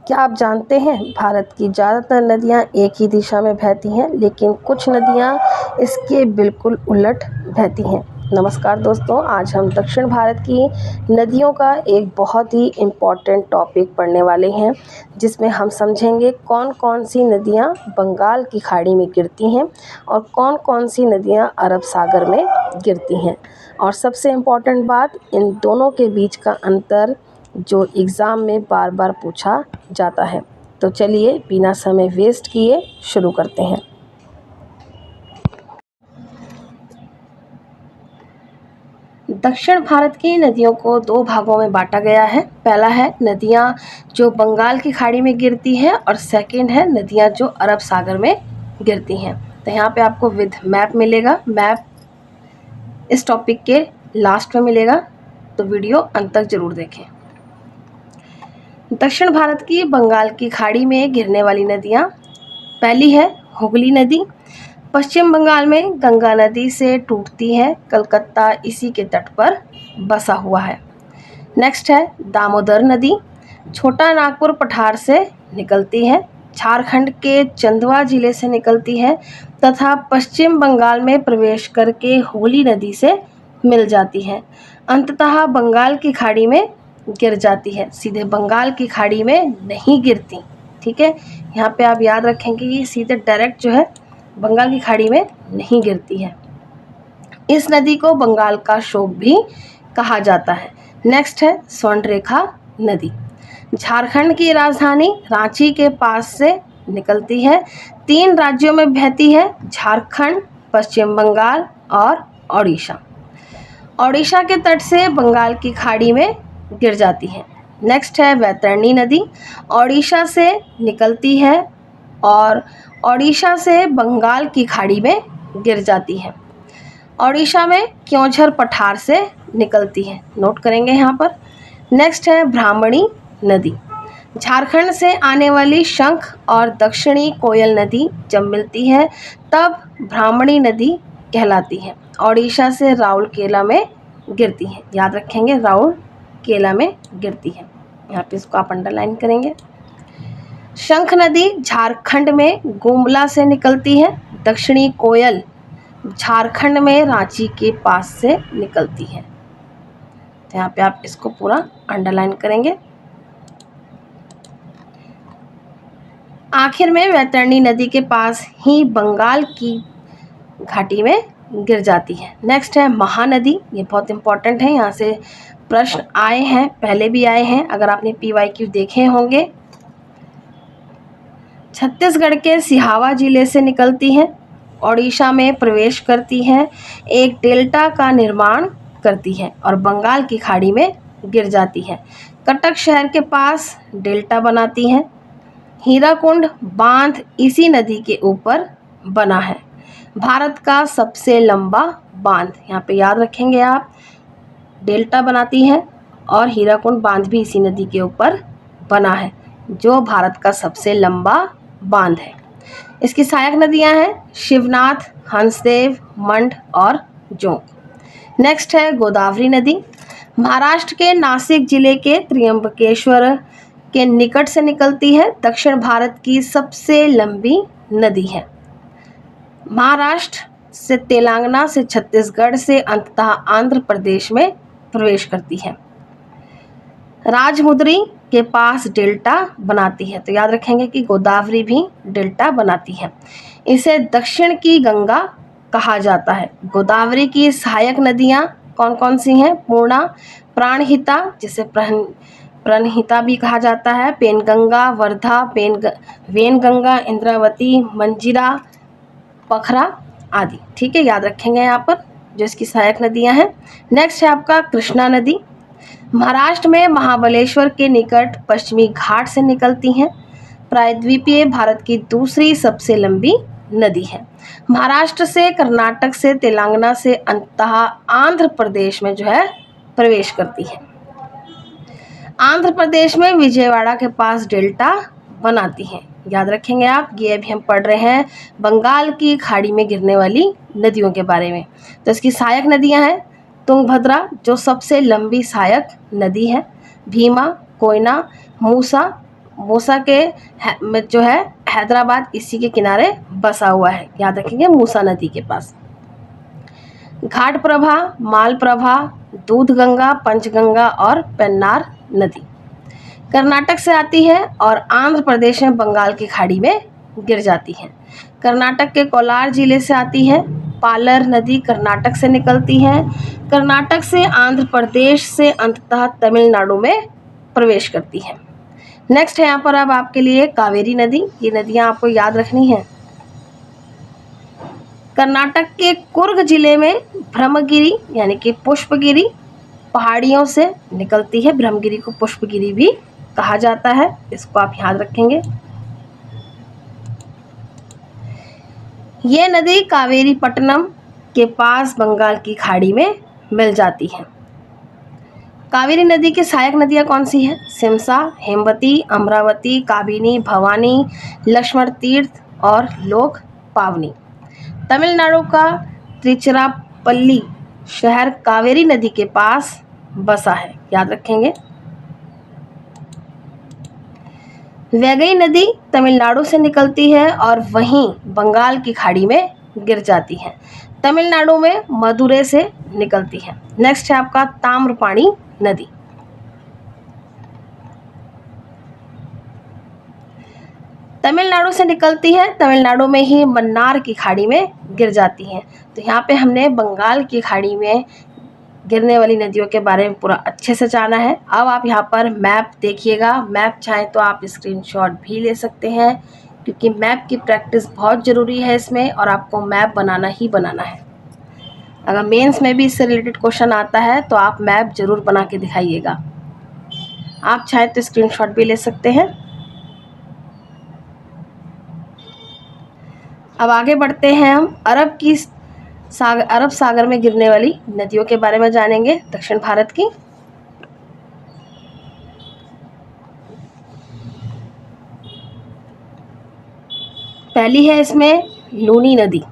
क्या आप जानते हैं भारत की ज़्यादातर नदियाँ एक ही दिशा में बहती हैं, लेकिन कुछ नदियाँ इसके बिल्कुल उलट बहती हैं। नमस्कार दोस्तों, आज हम दक्षिण भारत की नदियों का एक बहुत ही इम्पॉर्टेंट टॉपिक पढ़ने वाले हैं, जिसमें हम समझेंगे कौन कौन सी नदियाँ बंगाल की खाड़ी में गिरती हैं और कौन कौन सी नदियाँ अरब सागर में गिरती हैं। और सबसे इम्पॉर्टेंट बात, इन दोनों के बीच का अंतर जो एग्ज़ाम में बार बार पूछा जाता है। तो चलिए बिना समय वेस्ट किए शुरू करते हैं। दक्षिण भारत की नदियों को दो भागों में बांटा गया है। पहला है नदियाँ जो बंगाल की खाड़ी में गिरती हैं और सेकंड है नदियाँ जो अरब सागर में गिरती हैं। तो यहाँ पे आपको विद मैप मिलेगा। मैप इस टॉपिक के लास्ट में मिलेगा, तो वीडियो अंत तक जरूर देखें। दक्षिण भारत की बंगाल की खाड़ी में गिरने वाली नदियाँ, पहली है हुगली नदी, पश्चिम बंगाल में गंगा नदी से टूटती है। कलकत्ता इसी के तट पर बसा हुआ है। नेक्स्ट है दामोदर नदी, छोटा नागपुर पठार से निकलती है, झारखंड के चंदवा जिले से निकलती है तथा पश्चिम बंगाल में प्रवेश करके हुगली नदी से मिल जाती है। अंततः बंगाल की खाड़ी में गिर जाती है, सीधे बंगाल की खाड़ी में नहीं गिरती। ठीक है, यहाँ पे आप याद रखेंगे कि सीधे डायरेक्ट जो है बंगाल की खाड़ी में नहीं गिरती है। इस नदी को बंगाल का शोक भी कहा जाता है। नेक्स्ट है स्वर्णरेखा नदी, झारखंड की राजधानी रांची के पास से निकलती है, 3 राज्यों में बहती है, झारखंड, पश्चिम बंगाल और ओडिशा। ओडिशा के तट से बंगाल की खाड़ी में गिर जाती है। नेक्स्ट है वैतरणी नदी, ओडिशा से निकलती है और ओडिशा से बंगाल की खाड़ी में गिर जाती है। ओडिशा में क्योंझर पठार से निकलती है, नोट करेंगे यहाँ पर। नेक्स्ट है ब्राह्मणी नदी, झारखंड से आने वाली शंख और दक्षिणी कोयल नदी जब मिलती है तब ब्राह्मणी नदी कहलाती है। ओडिशा से राउरकेला में गिरती है, याद रखेंगे राउरकेला में गिरती है, यहाँ पे इसको आप अंडरलाइन करेंगे। शंख नदी झारखंड में गुमला से निकलती है, दक्षिणी कोयल झारखंड में रांची के पास से निकलती है, तो यहाँ पे आप इसको पूरा अंडरलाइन करेंगे। आखिर में वैतरणी नदी के पास ही बंगाल की घाटी में गिर जाती है। नेक्स्ट है महानदी, ये बहुत इंपॉर्टेंट है, यहाँ से प्रश्न आए हैं, पहले भी आए हैं अगर आपने PYQ देखे होंगे। छत्तीसगढ़ के सिहावा जिले से निकलती है, ओडिशा में प्रवेश करती है, एक डेल्टा का निर्माण करती है और बंगाल की खाड़ी में गिर जाती है। कटक शहर के पास डेल्टा बनाती है। हीराकुंड बांध इसी नदी के ऊपर बना है, भारत का सबसे लंबा बांध, यहाँ पे याद रखेंगे आप, डेल्टा बनाती है और हीराकुंड बांध भी इसी नदी के ऊपर बना है, जो भारत का सबसे लंबा बांध है। इसकी सहायक नदियां हैं शिवनाथ, हंसदेव, मंड और जोंक। नेक्स्ट है गोदावरी नदी, महाराष्ट्र के नासिक जिले के त्र्यंबकेश्वर के निकट से निकलती है, दक्षिण भारत की सबसे लंबी नदी है। महाराष्ट्र से तेलंगाना से छत्तीसगढ़ से अंततः आंध्र प्रदेश में प्रवेश करती है। राजमुद्री के पास डेल्टा बनाती है, तो याद रखेंगे कि गोदावरी भी डेल्टा बनाती है। इसे दक्षिण की गंगा कहा जाता है। गोदावरी की सहायक नदियां कौन कौन सी हैं? पूर्णा, प्राणहिता जिसे प्रणहिता भी कहा जाता है, पेनगंगा, वर्धा, वेनगंगा, इंद्रावती, मंजिरा, पखरा आदि। ठीक है, याद रखेंगे यहाँ पर जो इसकी सहायक नदियां हैं। नेक्स्ट है आपका कृष्णा नदी, महाराष्ट्र में महाबलेश्वर के निकट पश्चिमी घाट से निकलती हैं, प्रायद्वीपीय भारत की दूसरी सबसे लंबी नदी है। महाराष्ट्र से, कर्नाटक से, तेलंगाना से अंततः आंध्र प्रदेश में जो है प्रवेश करती है। आंध्र प्रदेश में विजयवाड़ा के पास डेल्टा बनाती हैं, याद रखेंगे आप। ये अभी हम पढ़ रहे हैं बंगाल की खाड़ी में गिरने वाली नदियों के बारे में। तो इसकी सहायक नदियां हैं तुंगभद्रा जो सबसे लंबी सहायक नदी है, भीमा, कोयना, मूसा मूसा के में जो है हैदराबाद इसी के किनारे बसा हुआ है, याद रखेंगे, मूसा नदी के पास। घाट प्रभा, माल प्रभा, दूध गंगा, पंचगंगा और पेन्नार नदी कर्नाटक से आती है और आंध्र प्रदेश में बंगाल की खाड़ी में गिर जाती है। कर्नाटक के कोलार जिले से आती है। पालर नदी कर्नाटक से निकलती है। कर्नाटक से आंध्र प्रदेश से अंततः तमिलनाडु में प्रवेश करती है। नेक्स्ट है यहाँ पर अब आपके लिए कावेरी नदी। ये नदियाँ आपको याद रखनी है। कर्नाटक के कुर्ग जिले में ब्रह्मगिरी यानी कि पुष्पगिरी पहाड़ियों से निकलती है। ब्रह्मगिरी को पुष्पगिरी भी कहा जाता है, इसको आप याद रखेंगे। ये नदी कावेरी पट्टनम के पास बंगाल की खाड़ी में मिल जाती है। कावेरी नदी की सहायक नदियाँ कौन सी हैं? सिमसा, हेमवती, अमरावती, काबिनी, भवानी, लक्ष्मण तीर्थ और लोक पावनी। तमिलनाडु का तिरुचिरापल्ली शहर कावेरी नदी के पास बसा है, याद रखेंगे। वैगई नदी तमिलनाडु से निकलती है और वहीं बंगाल की खाड़ी में गिर जाती है। तमिलनाडु में मदुरै से निकलती है। नेक्स्ट है आपका ताम्रपाणी नदी। तमिलनाडु से निकलती है, तमिलनाडु में ही मन्नार की खाड़ी में गिर जाती है। तो यहाँ पे हमने बंगाल की खाड़ी में गिरने वाली नदियों के बारे में पूरा अच्छे से जाना है। अब आप यहाँ पर मैप देखिएगा। मैप चाहें तो आप स्क्रीनशॉट भी ले सकते हैं, क्योंकि मैप की प्रैक्टिस बहुत ज़रूरी है इसमें, और आपको मैप बनाना ही बनाना है। अगर मेंस में भी इससे रिलेटेड क्वेश्चन आता है तो आप मैप ज़रूर बना के दिखाइएगा। आप चाहें तो स्क्रीनशॉट भी ले सकते हैं। अब आगे बढ़ते हैं, हम अरब सागर में गिरने वाली नदियों के बारे में जानेंगे, दक्षिण भारत की। पहली है इसमें लूनी नदी।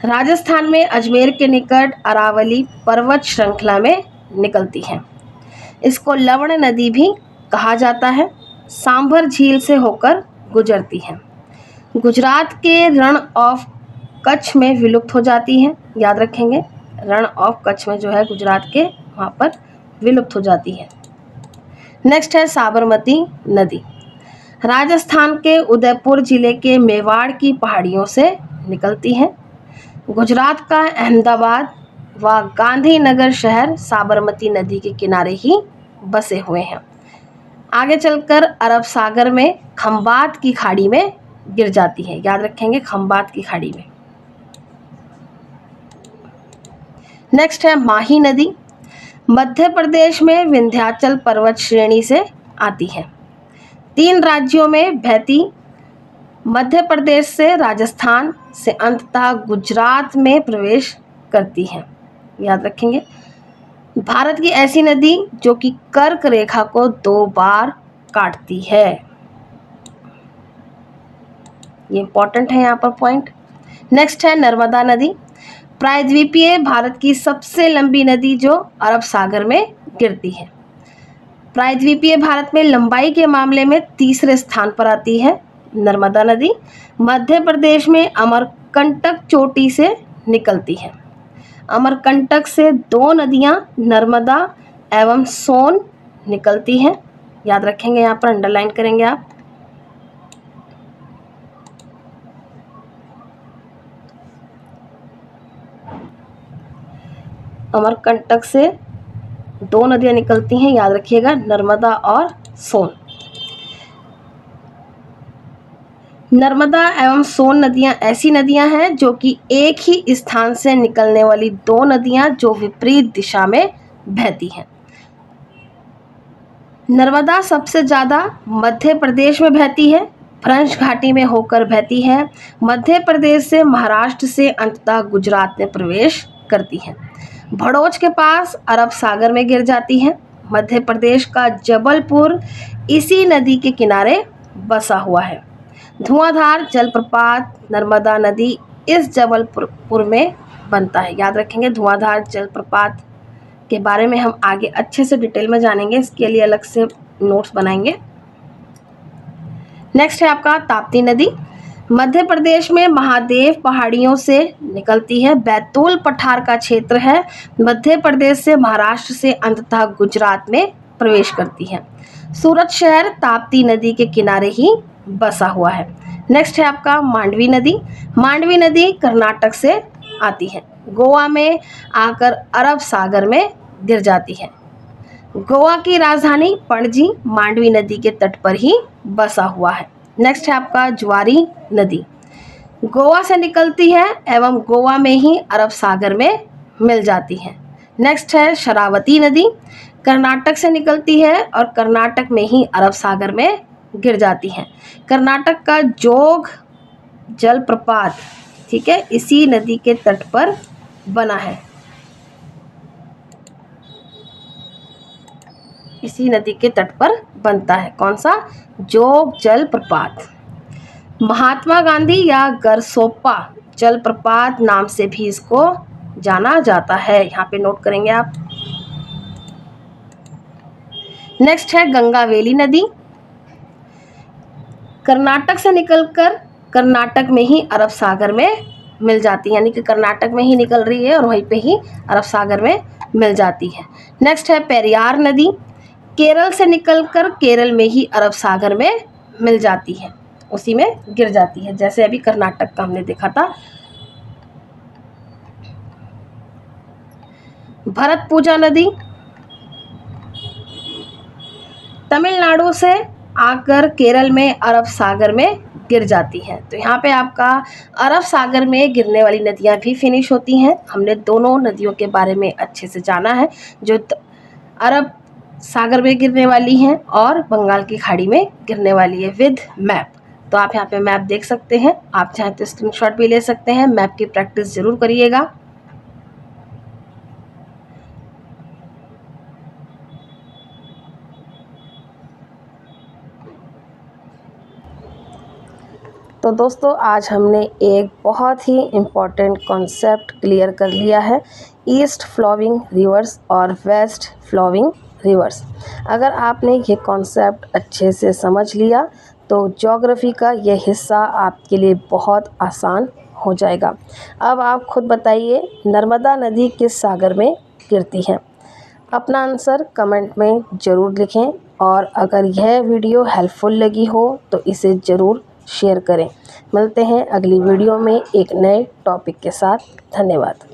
राजस्थान में अजमेर के निकट अरावली पर्वत श्रृंखला में निकलती है। इसको लवण नदी भी कहा जाता है। सांभर झील से होकर गुजरती है। गुजरात के रण ऑफ कच्छ में विलुप्त हो जाती है, याद रखेंगे। रण ऑफ कच्छ में जो है गुजरात के, वहाँ पर विलुप्त हो जाती है। नेक्स्ट है साबरमती नदी। राजस्थान के उदयपुर जिले के मेवाड़ की पहाड़ियों से निकलती है। गुजरात का अहमदाबाद व गांधीनगर शहर साबरमती नदी के किनारे ही बसे हुए हैं। आगे चलकर अरब सागर में खंबात की खाड़ी में गिर जाती है, याद रखेंगे, खंबात की खाड़ी में। नेक्स्ट है माही नदी। मध्य प्रदेश में विंध्याचल पर्वत श्रेणी से आती है। 3 राज्यों में बहती, मध्य प्रदेश से राजस्थान से अंततः गुजरात में प्रवेश करती है, याद रखेंगे। भारत की ऐसी नदी जो कि कर्क रेखा को 2 बार काटती है, ये इंपॉर्टेंट है यहाँ पर पॉइंट। नेक्स्ट है नर्मदा नदी। प्रायद्वीपीय भारत की सबसे लंबी नदी जो अरब सागर में गिरती है। प्रायद्वीपीय भारत में लंबाई के मामले में तीसरे स्थान पर आती है नर्मदा नदी। मध्य प्रदेश में अमरकंटक चोटी से निकलती है। अमरकंटक से 2 नदियाँ नर्मदा एवं सोन निकलती हैं, याद रखेंगे, यहाँ पर अंडरलाइन करेंगे आप। अमरकंटक से 2 नदियाँ निकलती हैं, याद रखिएगा, नर्मदा और सोन। नर्मदा एवं सोन नदियाँ ऐसी नदियाँ हैं जो कि एक ही स्थान से निकलने वाली 2 नदियाँ जो विपरीत दिशा में बहती हैं। नर्मदा सबसे ज़्यादा मध्य प्रदेश में बहती है, भ्रंश घाटी में होकर बहती है। मध्य प्रदेश से महाराष्ट्र से अंततः गुजरात में प्रवेश करती है। भड़ोच के पास अरब सागर में गिर जाती है। मध्य प्रदेश का जबलपुर इसी नदी के किनारे बसा हुआ है। धुआंधार जलप्रपात नर्मदा नदी इस जबलपुर में बनता है, याद रखेंगे। धुआंधार जलप्रपात के बारे में हम आगे अच्छे से डिटेल में जानेंगे, इसके लिए अलग से नोट्स बनाएंगे। नेक्स्ट है आपका ताप्ती नदी। मध्य प्रदेश में महादेव पहाड़ियों से निकलती है। बैतूल पठार का क्षेत्र है। मध्य प्रदेश से महाराष्ट्र से अंततः गुजरात में प्रवेश करती है। सूरत शहर ताप्ती नदी के किनारे ही बसा हुआ है। नेक्स्ट है आपका मांडवी नदी। मांडवी नदी कर्नाटक से आती है, गोवा में आकर अरब सागर में गिर जाती है। गोवा की राजधानी पणजी मांडवी नदी के तट पर ही बसा हुआ है। नेक्स्ट है आपका ज्वारी नदी। गोवा से निकलती है एवं गोवा में ही अरब सागर में मिल जाती है। नेक्स्ट है शरावती नदी। कर्नाटक से निकलती है और कर्नाटक में ही अरब सागर में गिर जाती है। कर्नाटक का जोग जलप्रपात, ठीक है, इसी नदी के तट पर बना है। इसी नदी के तट पर बनता है कौन सा? जोग जलप्रपात। महात्मा गांधी या गरसोप्पा जलप्रपात नाम से भी इसको जाना जाता है, यहाँ पे नोट करेंगे आप। नेक्स्ट है गंगावेली नदी। कर्नाटक से निकलकर कर्नाटक में ही अरब सागर में मिल जाती है, यानी कि कर्नाटक में ही निकल रही है और वहीं पे ही अरब सागर में मिल जाती है। नेक्स्ट है पेरियार नदी। केरल से निकलकर केरल में ही अरब सागर में मिल जाती है, उसी में गिर जाती है, जैसे अभी कर्नाटक का हमने देखा था। भरतपुजा नदी तमिलनाडु से आकर केरल में अरब सागर में गिर जाती है। तो यहाँ पे आपका अरब सागर में गिरने वाली नदियाँ भी फिनिश होती हैं। हमने दोनों नदियों के बारे में अच्छे से जाना है, जो अरब सागर में गिरने वाली हैं और बंगाल की खाड़ी में गिरने वाली है, विद मैप। तो आप यहाँ पे मैप देख सकते हैं, आप चाहें तो स्क्रीनशॉट भी ले सकते हैं। मैप की प्रैक्टिस ज़रूर करिएगा। तो दोस्तों आज हमने एक बहुत ही इम्पॉर्टेंट कॉन्सेप्ट क्लियर कर लिया है, ईस्ट फ्लोइंग रिवर्स और वेस्ट फ्लोइंग रिवर्स। अगर आपने ये कॉन्सेप्ट अच्छे से समझ लिया तो ज्योग्राफी का ये हिस्सा आपके लिए बहुत आसान हो जाएगा। अब आप खुद बताइए, नर्मदा नदी किस सागर में गिरती है? अपना आंसर कमेंट में ज़रूर लिखें और अगर यह वीडियो हेल्पफुल लगी हो तो इसे ज़रूर शेयर करें। मिलते हैं अगली वीडियो में एक नए टॉपिक के साथ। धन्यवाद।